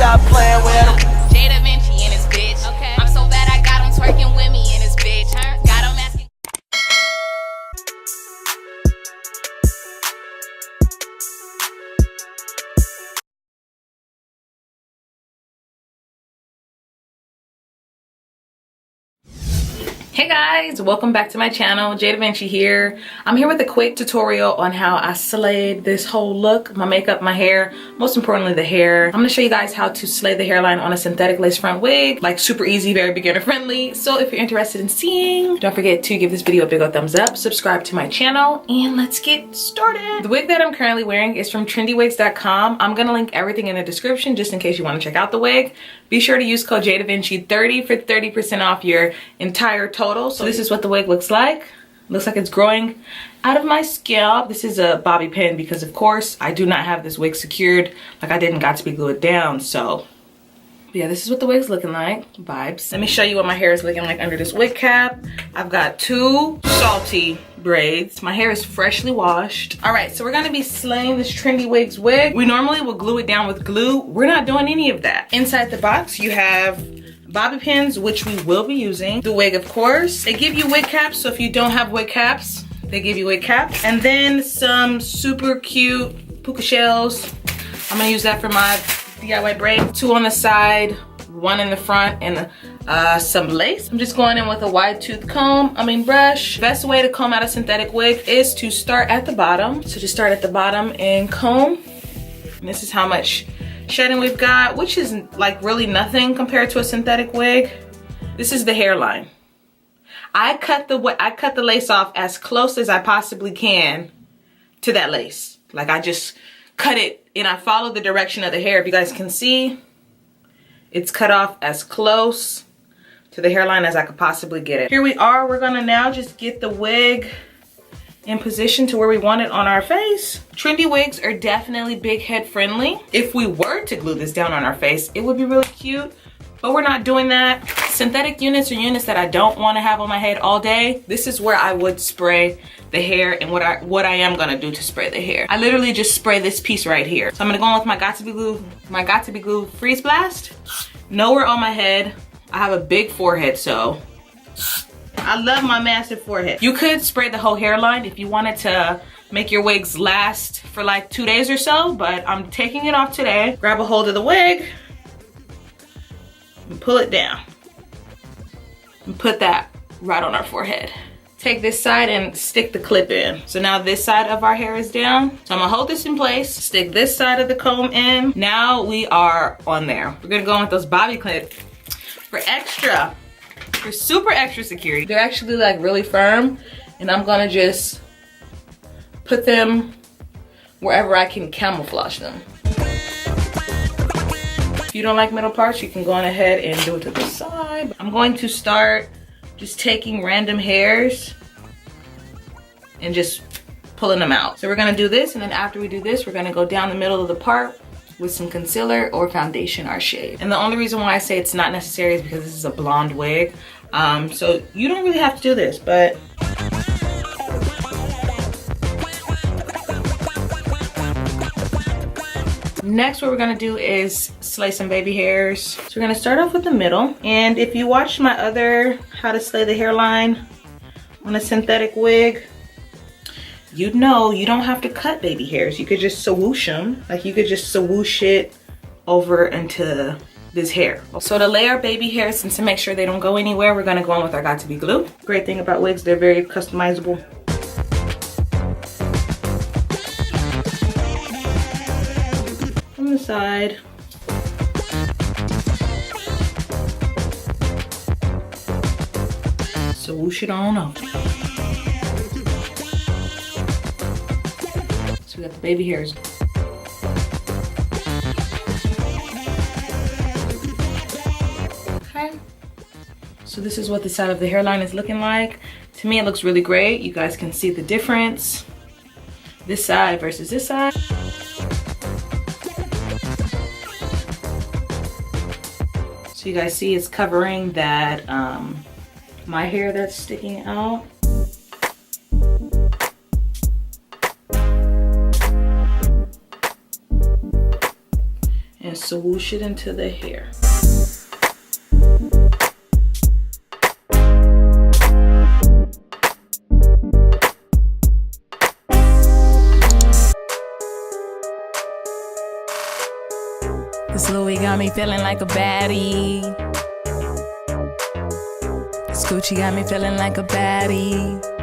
stop playing with him. Jadavinci in his bitch. Okay. I'm so bad I got him twerking with me in his bitch. Got him asking. Hey guys, welcome back to my channel. Jadavinci here. I'm here with a quick tutorial on how I slayed this whole look, my makeup, my hair, most importantly the hair. I'm gonna show you guys how to slay the hairline on a synthetic lace front wig, like super easy, very beginner friendly. So if you're interested in seeing, don't forget to give this video a big old thumbs up, subscribe to my channel, and let's get started. The wig that I'm currently wearing is from Trendywigs.com. I'm gonna link everything in the description just in case you wanna check out the wig. Be sure to use code JADAVINCI30 for 30% off your entire total. So this is what the wig looks like. Looks like it's growing out of my scalp. This is a bobby pin because of course I do not have this wig secured. Like I didn't got to be glued down. So yeah, this is what the wig's looking like. Vibes. Let me show you what my hair is looking like under this wig cap. I've got two salty braids. My hair is freshly washed. All right, so we're gonna be slaying this Trendywigs wig. We normally will glue it down with glue. We're not doing any of that. Inside the box, you have bobby pins, which we will be using. The wig, of course. They give you wig caps, so if you don't have wig caps, they give you wig caps. And then some super cute puka shells. I'm gonna use that for my DIY braid. Two on the side, one in the front, and some lace. I'm just going in with a wide tooth brush. Best way to comb out a synthetic wig is to start at the bottom. So just start at the bottom and comb. And this is how much shedding we've got, which is like really nothing compared to a synthetic wig. This is the hairline. I cut the lace off as close as I possibly can to that lace. Like I just cut it and I follow the direction of the hair. If you guys can see, it's cut off as close to the hairline as I could possibly get it. Here we are. We're gonna now just get the wig in position to where we want it on our face. Trendywigs are definitely big head friendly. If we were to glue this down on our face, it would be really cute, but we're not doing that. Synthetic units are units that I don't want to have on my head all day. This is where I would spray the hair and what I am gonna do to spray the hair. I literally just spray this piece right here. So I'm gonna go in with my Got to Be Glue Freeze Blast. Nowhere on my head. I have a big forehead, so I love my massive forehead. You could spray the whole hairline if you wanted to make your wigs last for like 2 days or so, but I'm taking it off today. Grab a hold of the wig and pull it down and put that right on our forehead. Take this side and stick the clip in. So now this side of our hair is down. So I'm gonna hold this in place, stick this side of the comb in. Now we are on there. We're gonna go in with those bobby clips for super extra security. They're actually like really firm, and I'm gonna just put them wherever I can camouflage them. If you don't like middle parts, you can go on ahead and do it to the side. I'm going to start just taking random hairs and just pulling them out. So we're gonna do this, and then after we do this, we're gonna go down the middle of the part with some concealer or foundation, our shade. And the only reason why I say it's not necessary is because this is a blonde wig. So you don't really have to do this, but next what we're gonna do is slay some baby hairs. So we're gonna start off with the middle. And if you watched my other how to slay the hairline on a synthetic wig, you'd know you don't have to cut baby hairs. You could just swoosh them. Like you could just swoosh it over into this hair. So to lay our baby hairs and to make sure they don't go anywhere, we're gonna go in with our Got to Be Glue. Great thing about wigs, they're very customizable. From the side. Swoosh it on over. So we got the baby hairs. Okay. So this is what the side of the hairline is looking like. To me, it looks really great. You guys can see the difference. This side versus this side. So you guys see it's covering that my hair that's sticking out. swoosh it into the hair. This Louis got me feeling like a baddie. This Gucci got me feeling like a baddie.